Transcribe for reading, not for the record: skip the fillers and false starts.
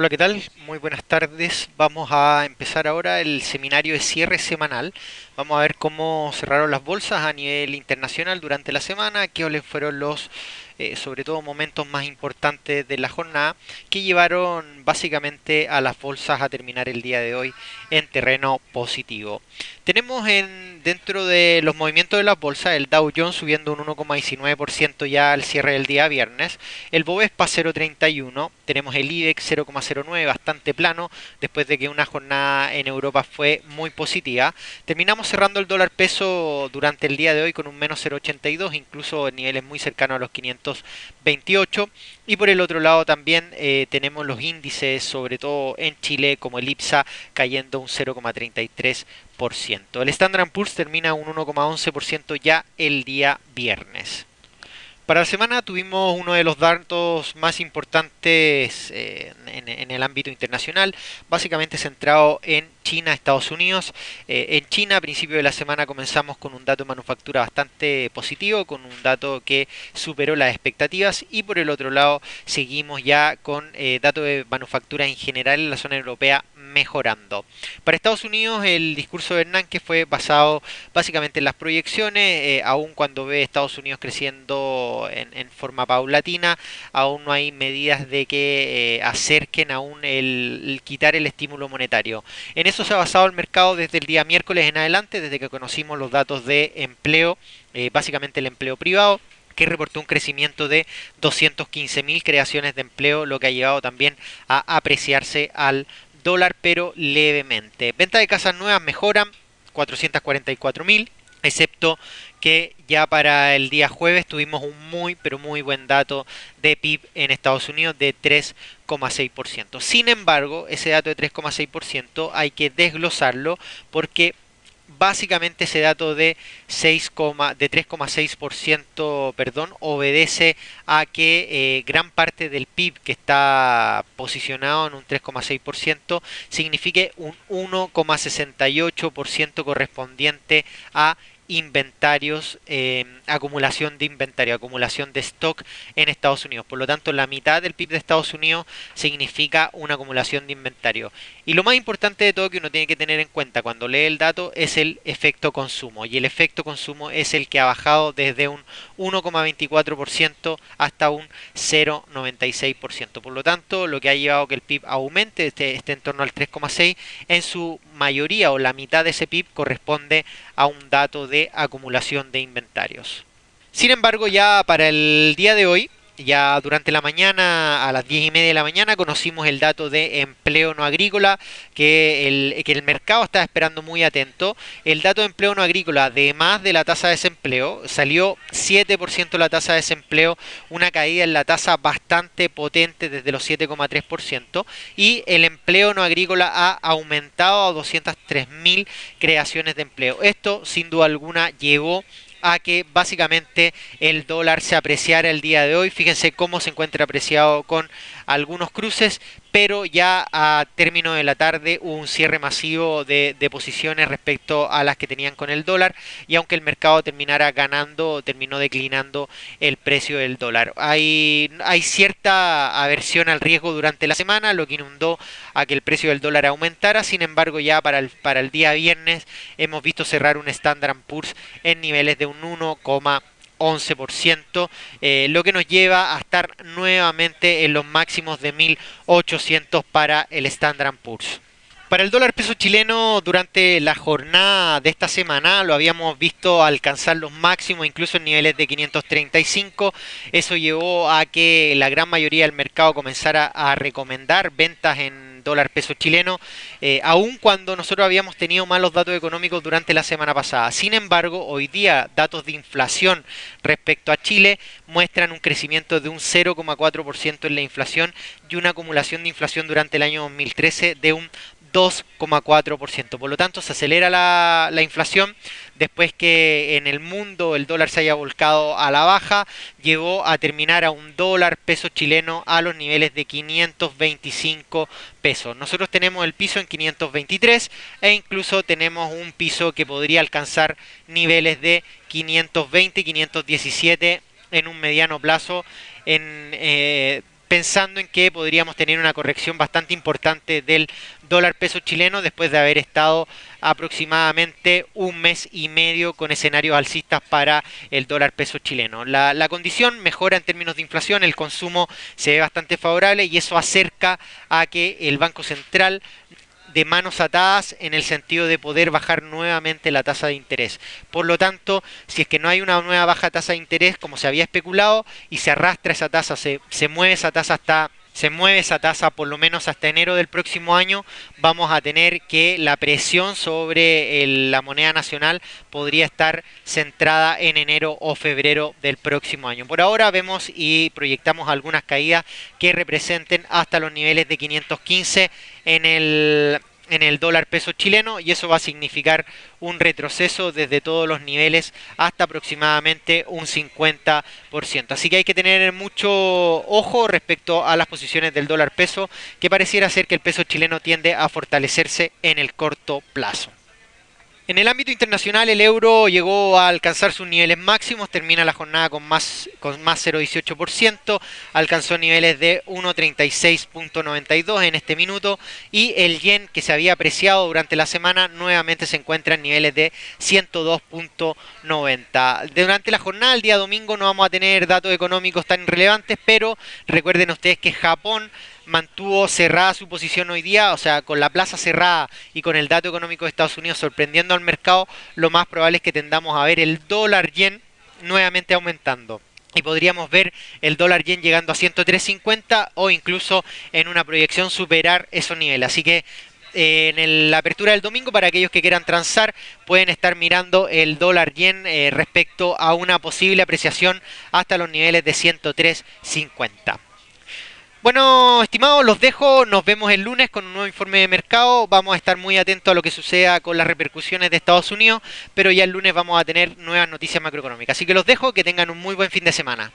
Hola, ¿qué tal? Muy buenas tardes. Vamos a empezar ahora el seminario de cierre semanal. Vamos a ver cómo cerraron las bolsas a nivel internacional durante la semana, cuáles fueron los, sobre todo, momentos más importantes de la jornada que llevaron básicamente a las bolsas a terminar el día de hoy en terreno positivo. Tenemos dentro de los movimientos de las bolsas el Dow Jones subiendo un 1,19% ya al cierre del día viernes, el Bovespa 0,31, tenemos el IBEX 0,09 bastante plano después de que una jornada en Europa fue muy positiva. Terminamos cerrando el dólar peso durante el día de hoy con un menos 0,82, incluso en niveles muy cercanos a los 528. Y por el otro lado también tenemos los índices, sobre todo en Chile, como el IPSA cayendo un 0,33%. El Standard Poor's termina un 1,11% ya el día viernes. Para la semana tuvimos uno de los datos más importantes en el ámbito internacional, básicamente centrado en China, Estados Unidos. En China, a principio de la semana comenzamos con un dato de manufactura bastante positivo, con un dato que superó las expectativas, y por el otro lado seguimos ya con datos de manufactura en general en la zona europea mejorando. Para Estados Unidos el discurso de Bernanke fue basado básicamente en las proyecciones, aun cuando ve Estados Unidos creciendo en forma paulatina, aún no hay medidas de que acerquen aún el quitar el estímulo monetario. En eso se ha basado el mercado desde el día miércoles en adelante, desde que conocimos los datos de empleo, básicamente el empleo privado, que reportó un crecimiento de 215.000 creaciones de empleo, lo que ha llevado también a apreciarse al dólar, pero levemente. Venta de casas nuevas mejoran, 444.000, excepto que ya para el día jueves tuvimos un muy pero muy buen dato de PIB en Estados Unidos de 3,6%. Sin embargo, ese dato de 3,6% hay que desglosarlo porque básicamente ese dato de 3,6%, perdón, obedece a que gran parte del PIB que está posicionado en un 3,6% signifique un 1,68% correspondiente a inventarios, acumulación de inventario, acumulación de stock en Estados Unidos. Por lo tanto, la mitad del PIB de Estados Unidos significa una acumulación de inventario. Y lo más importante de todo que uno tiene que tener en cuenta cuando lee el dato es el efecto consumo. Y el efecto consumo es el que ha bajado desde un 1,24% hasta un 0,96%. Por lo tanto, lo que ha llevado a que el PIB aumente, esté en torno al 3,6%, en su mayoría o la mitad de ese PIB corresponde a un dato de acumulación de inventarios. Sin embargo, ya para el día de hoy, ya durante la mañana, a las 10:30 de la mañana, conocimos el dato de empleo no agrícola que el mercado estaba esperando muy atento. El dato de empleo no agrícola, además de la tasa de desempleo, salió 7% la tasa de desempleo, una caída en la tasa bastante potente desde los 7,3%, y el empleo no agrícola ha aumentado a 203.000 creaciones de empleo. Esto, sin duda alguna, llevó a que básicamente el dólar se apreciara el día de hoy. Fíjense cómo se encuentra apreciado con algunos cruces, pero ya a término de la tarde hubo un cierre masivo de posiciones respecto a las que tenían con el dólar, y aunque el mercado terminara ganando, terminó declinando el precio del dólar. Hay cierta aversión al riesgo durante la semana, lo que inundó a que el precio del dólar aumentara. Sin embargo, ya para el día viernes hemos visto cerrar un Standard Poor's en niveles de un 1,11%, lo que nos lleva a estar nuevamente en los máximos de 1800 para el Standard Poor's. Para el dólar peso chileno, durante la jornada de esta semana lo habíamos visto alcanzar los máximos, incluso en niveles de 535. Eso llevó a que la gran mayoría del mercado comenzara a recomendar ventas en dólar peso chileno, aun cuando nosotros habíamos tenido malos datos económicos durante la semana pasada. Sin embargo, hoy día datos de inflación respecto a Chile muestran un crecimiento de un 0,4% en la inflación y una acumulación de inflación durante el año 2013 de un 2,4%. Por lo tanto, se acelera la inflación después que en el mundo el dólar se haya volcado a la baja, llevó a terminar a un dólar peso chileno a los niveles de 525 pesos. Nosotros tenemos el piso en 523 e incluso tenemos un piso que podría alcanzar niveles de 520, 517 en un mediano plazo, en pensando en que podríamos tener una corrección bastante importante del dólar peso chileno después de haber estado aproximadamente un mes y medio con escenarios alcistas para el dólar peso chileno. La condición mejora en términos de inflación, el consumo se ve bastante favorable y eso acerca a que el Banco Central de manos atadas en el sentido de poder bajar nuevamente la tasa de interés. Por lo tanto, si es que no hay una nueva baja tasa de interés como se había especulado y se arrastra esa tasa, se mueve esa tasa hasta se mueve esa tasa por lo menos hasta enero del próximo año, vamos a tener que la presión sobre la moneda nacional podría estar centrada en enero o febrero del próximo año. Por ahora vemos y proyectamos algunas caídas que representen hasta los niveles de 515 en el dólar peso chileno, y eso va a significar un retroceso desde todos los niveles hasta aproximadamente un 50%. Así que hay que tener mucho ojo respecto a las posiciones del dólar peso, que pareciera ser que el peso chileno tiende a fortalecerse en el corto plazo. En el ámbito internacional, el euro llegó a alcanzar sus niveles máximos, termina la jornada con más 0,18%, alcanzó niveles de 1,36.92 en este minuto, y el yen, que se había apreciado durante la semana, nuevamente se encuentra en niveles de 102.90. Durante la jornada, el día domingo, no vamos a tener datos económicos tan relevantes, pero recuerden ustedes que Japón mantuvo cerrada su posición hoy día, o sea, con la plaza cerrada y con el dato económico de Estados Unidos sorprendiendo al mercado, lo más probable es que tendamos a ver el dólar yen nuevamente aumentando. Y podríamos ver el dólar yen llegando a 103.50 o incluso en una proyección superar esos niveles. Así que en la apertura del domingo, para aquellos que quieran transar, pueden estar mirando el dólar yen respecto a una posible apreciación hasta los niveles de 103.50. Bueno, estimados, los dejo. Nos vemos el lunes con un nuevo informe de mercado. Vamos a estar muy atentos a lo que suceda con las repercusiones de Estados Unidos, pero ya el lunes vamos a tener nuevas noticias macroeconómicas. Así que los dejo, que tengan un muy buen fin de semana.